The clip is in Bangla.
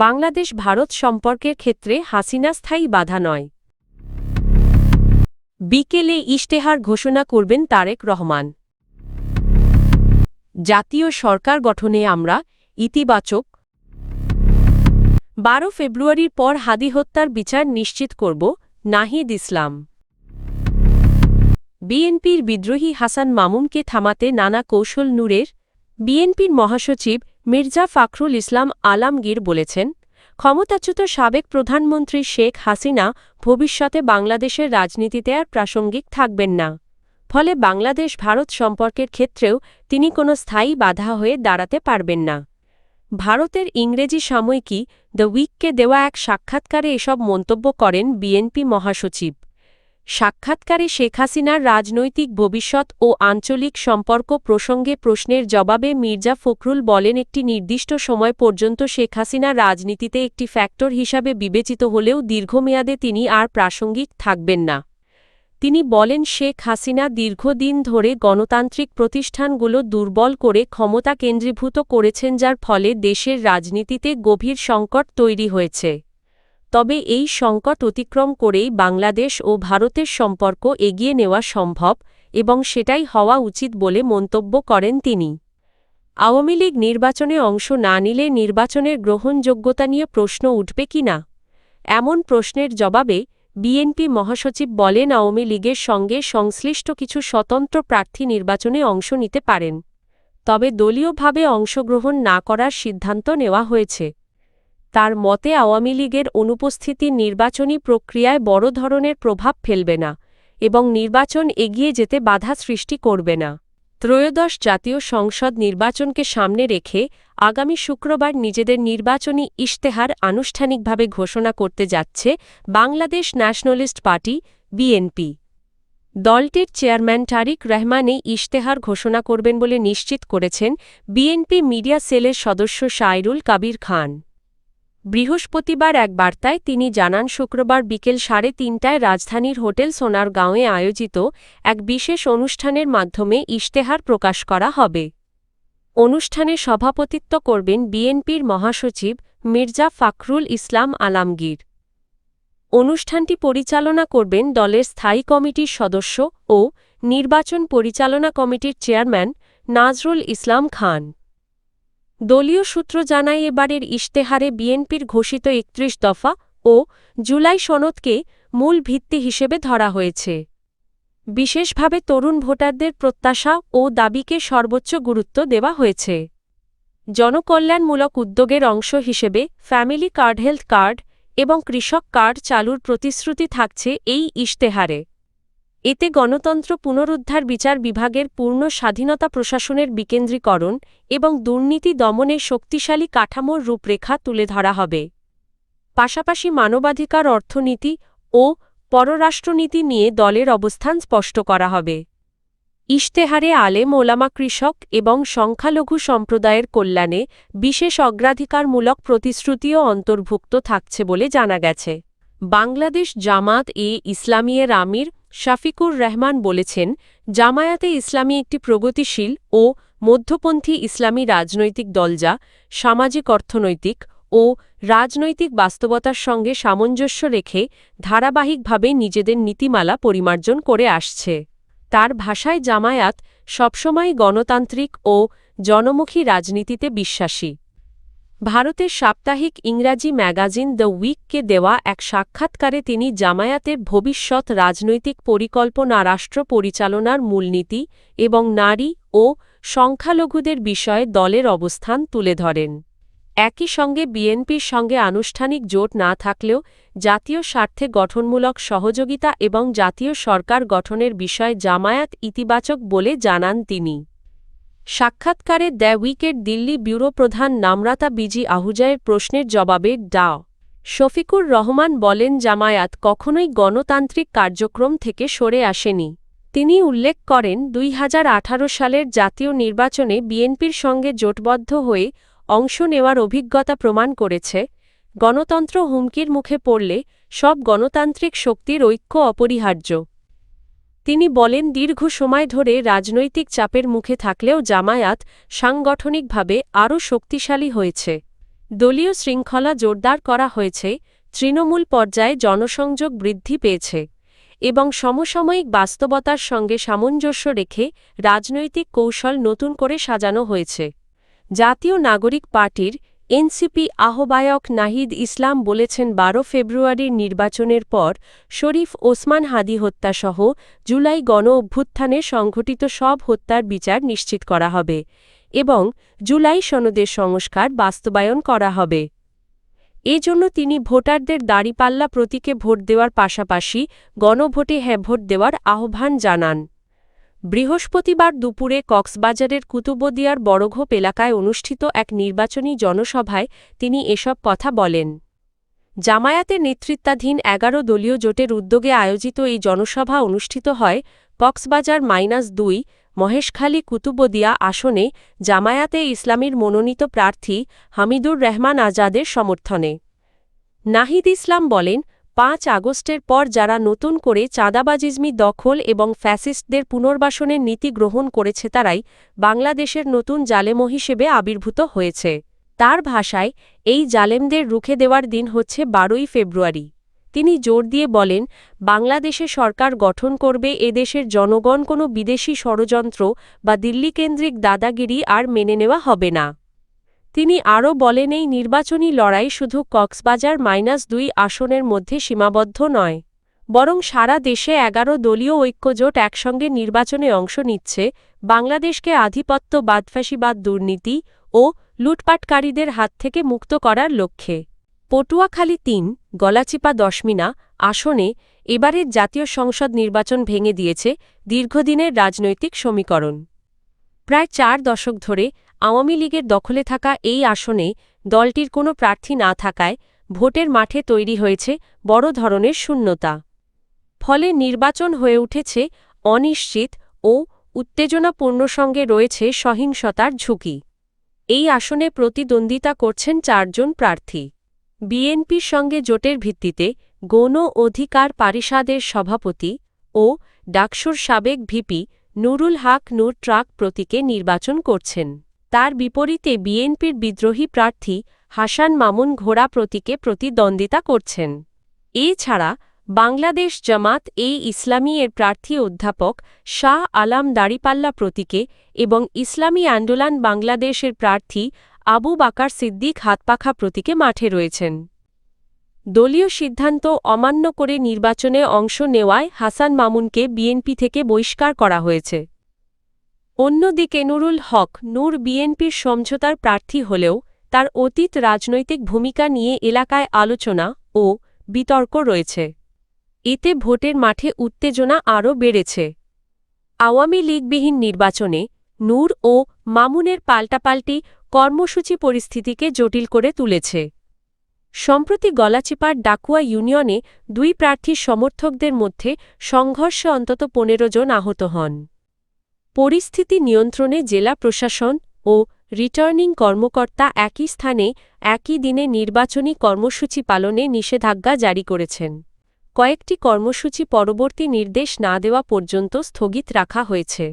বাংলাদেশ ভারত সম্পর্কের ক্ষেত্রে হাসিনা স্থায়ী বাধা নয়। বিকেলে ইশতেহার ঘোষণা করবেন তারেক রহমান। জাতীয় সরকার গঠনে আমরা ইতিবাচক। 12 ফেব্রুয়ারির পর হাদি হত্যার বিচার নিশ্চিত করব নাহিদ ইসলাম। বিএনপির বিদ্রোহী হাসান মামুনকে থামাতে নানা কৌশল নূরের। বিএনপির মহাসচিব মির্জা ফখরুল ইসলাম আলমগীর বলেছেন, ক্ষমতাচ্যুত সাবেক প্রধানমন্ত্রী শেখ হাসিনা ভবিষ্যতে বাংলাদেশের রাজনীতিতে আর প্রাসঙ্গিক থাকবেন না। ফলে বাংলাদেশ ভারত সম্পর্কের ক্ষেত্রেও তিনি কোনো স্থায়ী বাধা হয়ে দাঁড়াতে পারবেন না। ভারতের ইংরেজি সাময়িকী দ্য উইককে দেওয়া এক সাক্ষাৎকারে এসব মন্তব্য করেন বিএনপি মহাসচিব। সাক্ষাৎকারে শেখ হাসিনার রাজনৈতিক ভবিষ্যৎ ও আঞ্চলিক সম্পর্ক প্রসঙ্গে প্রশ্নের জবাবে মির্জা ফখরুল বলেন, একটি নির্দিষ্ট সময় পর্যন্ত শেখ হাসিনা রাজনীতিতে একটি ফ্যাক্টর হিসাবে বিবেচিত হলেও দীর্ঘমেয়াদে তিনি আর প্রাসঙ্গিক থাকবেন না। তিনি বলেন, শেখ হাসিনা দীর্ঘদিন ধরে গণতান্ত্রিক প্রতিষ্ঠানগুলো দুর্বল করে ক্ষমতা কেন্দ্রীভূত করেছেন, যার ফলে দেশের রাজনীতিতে গভীর সংকট তৈরি হয়েছে। তবে এই সংকট অতিক্রম করেই বাংলাদেশ ও ভারতের সম্পর্ক এগিয়ে নেওয়া সম্ভব এবং সেটাই হওয়া উচিত বলে মন্তব্য করেন তিনি। আওয়ামী লীগ নির্বাচনে অংশ না নিলে নির্বাচনের গ্রহণযোগ্যতা নিয়ে প্রশ্ন উঠবে কিনা, এমন প্রশ্নের জবাবে বিএনপি মহাসচিব বলেন, আওয়ামী লীগের সঙ্গে সংশ্লিষ্ট কিছু স্বতন্ত্র প্রার্থী নির্বাচনে অংশ নিতে পারেন, তবে দলীয়ভাবে অংশগ্রহণ না করার সিদ্ধান্ত নেওয়া হয়েছে। তার মতে, আওয়ামী লীগের অনুপস্থিতি নির্বাচনী প্রক্রিয়ায় বড় ধরনের প্রভাব ফেলবে না এবং নির্বাচন এগিয়ে যেতে বাধা সৃষ্টি করবে না। ত্রয়োদশ জাতীয় সংসদ নির্বাচনকে সামনে রেখে আগামী শুক্রবার নিজেদের নির্বাচনী ইশতেহার আনুষ্ঠানিকভাবে ঘোষণা করতে যাচ্ছে বাংলাদেশ ন্যাশনালিস্ট পার্টি বিএনপি। দলটির চেয়ারম্যান তারেক রহমান এই ইশতেহার ঘোষণা করবেন বলে নিশ্চিত করেছেন বিএনপি মিডিয়া সেলের সদস্য শায়রুল কাবির খান। বৃহস্পতিবার এক বার্তায় তিনি জানান, শুক্রবার বিকেল 3:30টায় রাজধানীর হোটেল সোনারগাঁওয়ে আয়োজিত এক বিশেষ অনুষ্ঠানের মাধ্যমে ইশতেহার প্রকাশ করা হবে। অনুষ্ঠানে সভাপতিত্ব করবেন বিএনপির মহাসচিব মির্জা ফখরুল ইসলাম আলমগীর। অনুষ্ঠানটি পরিচালনা করবেন দলের স্থায়ী কমিটির সদস্য ও নির্বাচন পরিচালনা কমিটির চেয়ারম্যান নাজরুল ইসলাম খান। দলীয় সূত্র জানায়, এবারের ইশতেহারে বিএনপির ঘোষিত 31 দফা ও জুলাই সনদকে মূল ভিত্তি হিসেবে ধরা হয়েছে। বিশেষভাবে তরুণ ভোটারদের প্রত্যাশা ও দাবিকে সর্বোচ্চ গুরুত্ব দেওয়া হয়েছে। জনকল্যাণমূলক উদ্যোগের অংশ হিসেবে ফ্যামিলি কার্ড, হেলথ কার্ড এবং কৃষক কার্ড চালুর প্রতিশ্রুতি থাকছে এই ইশতেহারে। এতে গণতন্ত্র পুনরুদ্ধার, বিচার বিভাগের পূর্ণ স্বাধীনতা, প্রশাসনের বিকেন্দ্রীকরণ এবং দুর্নীতি দমনে শক্তিশালী কাঠামোর রূপরেখা তুলে ধরা হবে। পাশাপাশি মানবাধিকার, অর্থনীতি ও পররাষ্ট্রনীতি নিয়ে দলের অবস্থান স্পষ্ট করা হবে। ইশতেহারে আলেম ওলামা, কৃষক এবং সংখ্যালঘু সম্প্রদায়ের কল্যাণে বিশেষ অগ্রাধিকারমূলক প্রতিশ্রুতিও অন্তর্ভুক্ত থাকছে বলে জানা গেছে। বাংলাদেশ জামায়াত-এ-ইসলামীর আমির শফিকুর রহমান বলেছেন, জামায়াতে ইসলামী একটি প্রগতিশীল ও মধ্যপন্থী ইসলামী রাজনৈতিক দল যা সামাজিক, অর্থনৈতিক ও রাজনৈতিক বাস্তবতার সঙ্গে সামঞ্জস্য রেখে ধারাবাহিকভাবে নিজেদের নীতিমালা পরিমার্জন করে আসছে। তার ভাষায়, জামায়াত সবসময় গণতান্ত্রিক ও জনমুখী রাজনীতিতে বিশ্বাসী। ভারতের সাপ্তাহিক ইংরাজি ম্যাগাজিন দ্য উইককে দেওয়া এক সাক্ষাৎকারে তিনি জামায়াতের ভবিষ্যৎ রাজনৈতিক পরিকল্পনা, রাষ্ট্র পরিচালনার মূলনীতি এবং নারী ও সংখ্যালঘুদের বিষয়ে দলের অবস্থান তুলে ধরেন। একই সঙ্গে বিএনপির সঙ্গে আনুষ্ঠানিক জোট না থাকলেও জাতীয় স্বার্থে গঠনমূলক সহযোগিতা এবং জাতীয় সরকার গঠনের বিষয়ে জামায়াত ইতিবাচক বলে জানান তিনি। সাক্ষাৎকারে দ্য উইকের দিল্লি ব্যুরো প্রধান নামরাতা বিজি আহুজায়ের প্রশ্নের জবাবে ডা. শফিকুর রহমান বলেন, জামায়াত কখনোই গণতান্ত্রিক কার্যক্রম থেকে সরে আসেনি। তিনি উল্লেখ করেন, 2018 সালের জাতীয় নির্বাচনে বিএনপির সঙ্গে জোটবদ্ধ হয়ে অংশ নেওয়ার অভিজ্ঞতা প্রমাণ করেছে, গণতন্ত্র হুমকির মুখে পড়লে সব গণতান্ত্রিক শক্তির ঐক্য অপরিহার্য। তিনি বলেন, দীর্ঘ সময় ধরে রাজনৈতিক চাপের মুখে থাকলেও জামায়াত সাংগঠনিকভাবে আরও শক্তিশালী হয়েছে। দলীয় শৃঙ্খলা জোরদার করা হয়েছে, তৃণমূল পর্যায়ে জনসংযোগ বৃদ্ধি পেয়েছে এবং সমসাময়িক বাস্তবতার সঙ্গে সামঞ্জস্য রেখে রাজনৈতিক কৌশল নতুন করে সাজানো হয়েছে। জাতীয় নাগরিক পার্টির এনসিপি আহ্বায়ক নাহিদ ইসলাম বলেছেন ১২ ফেব্রুয়ারির নির্বাচনের পর শরীফ ওসমান হাদী হত্যাসহ জুলাই গণ অভ্যুত্থানে সংঘটিত সব হত্যার বিচার নিশ্চিত করা হবে এবং জুলাই সনদের সংস্কার বাস্তবায়ন করা হবে। এজন্য তিনি ভোটারদের দাঁড়িপাল্লা প্রতীকে ভোট দেওয়ার পাশাপাশি গণভোটে হ্যাঁ ভোট দেওয়ার আহ্বান জানান। বৃহস্পতিবার দুপুরে কক্সবাজারের কুতুবদিয়ার বড়ঘোপ এলাকায় অনুষ্ঠিত এক নির্বাচনী জনসভায় তিনি এসব কথা বলেন। জামায়াতের নেতৃত্বাধীন ১১ দলীয় জোটের উদ্যোগে আয়োজিত এই জনসভা অনুষ্ঠিত হয় কক্সবাজার-২ মহেশখালী কুতুবদিয়া আসনে জামায়াতে ইসলামীর মনোনীত প্রার্থী হামিদুর রহমান আজাদের সমর্থনে। নাহিদ ইসলাম বলেন, ৫ আগস্টের পর যারা নতুন করে চাঁদাবাজিজমি দখল এবং ফ্যাসিস্টদের পুনর্বাসনের নীতি গ্রহণ করেছে তারাই বাংলাদেশের নতুন জালেম হিসেবে আবির্ভূত হয়েছে। তার ভাষায়, এই জালেমদের রুখে দেওয়ার দিন হচ্ছে ১২ই ফেব্রুয়ারি। তিনি জোর দিয়ে বলেন, বাংলাদেশে সরকার গঠন করবে এদেশের জনগণ কোনো বিদেশি ষড়যন্ত্র বা দিল্লিকেন্দ্রিক দাদাগিরি আর মেনে নেওয়া হবে না। তিনি আরও বলেন, এই নির্বাচনী লড়াই শুধু কক্সবাজার-২ আসনের মধ্যে সীমাবদ্ধ নয়, বরং সারা দেশে ১১ দলীয় ঐক্যজোট একসঙ্গে নির্বাচনে অংশ নিচ্ছে বাংলাদেশকে আধিপত্যবাদ, ফ্যাসিবাদ, দুর্নীতি ও লুটপাটকারীদের হাত থেকে মুক্ত করার লক্ষ্যে। পটুয়াখালী-৩ গলাচিপা দশমিনা আসনে এবারের জাতীয় সংসদ নির্বাচন ভেঙে দিয়েছে দীর্ঘদিনের রাজনৈতিক সমীকরণ। প্রায় ৪ দশক ধরে আওয়ামী লীগের দখলে থাকা এই আসনে দলটির কোনো প্রার্থী না থাকায় ভোটের মাঠে তৈরি হয়েছে বড় ধরনের শূন্যতা। ফলে নির্বাচন হয়ে উঠেছে অনিশ্চিত ও উত্তেজনাপূর্ণ, সঙ্গে রয়েছে সহিংসতার ঝুঁকি। এই আসনে প্রতিদ্বন্দ্বিতা করছেন ৪ জন প্রার্থী। বিএনপির সঙ্গে জোটের ভিত্তিতে গণ অধিকার পরিষদের সভাপতি ও ডাকসুর সাবেক ভিপি নুরুল হক নূর ট্রাক প্রতীকে নির্বাচন করছেন। তার বিপরীতে বিএনপির বিদ্রোহী প্রার্থী হাসান মামুন ঘোড়া প্রতীকে প্রতিদ্বন্দ্বিতা করছেন। এছাড়া বাংলাদেশ জামাত-এ-ইসলামী এর প্রার্থী অধ্যাপক শাহ আলম দাঁড়িপাল্লা প্রতীকে এবং ইসলামী আন্দোলন বাংলাদেশের প্রার্থী আবু বাকার সিদ্দিক হাতপাখা প্রতীকে মাঠে রয়েছেন। দলীয় সিদ্ধান্ত অমান্য করে নির্বাচনে অংশ নেওয়ায় হাসান মামুনকে বিএনপি থেকে বহিষ্কার করা হয়েছে। অন্যদিকে নুরুল হক নূর বিএনপির সমঝোতার প্রার্থী হলেও তার অতীত রাজনৈতিক ভূমিকা নিয়ে এলাকায় আলোচনা ও বিতর্ক রয়েছে। এতে ভোটের মাঠে উত্তেজনা আরও বেড়েছে। আওয়ামী লীগবিহীন নির্বাচনে নূর ও মামুনের পাল্টাপাল্টি কর্মসূচি পরিস্থিতিকে জটিল করে তুলেছে। সম্প্রতি গলাচিপার ডাকুয়া ইউনিয়নে ২ প্রার্থীর সমর্থকদের মধ্যে সংঘর্ষে অন্তত ১৫ জন আহত হন। পরিস্থিতি নিয়ন্ত্রণে জেলা প্রশাসন ও রিটার্নিং কর্মকর্তা একই স্থানে একই দিনে নির্বাচনী কর্মসূচি পালনে নিষেধাজ্ঞা জারি করেছেন। কয়েকটি কর্মসূচি পরবর্তী নির্দেশ না দেওয়া পর্যন্ত স্থগিত রাখা হয়েছে।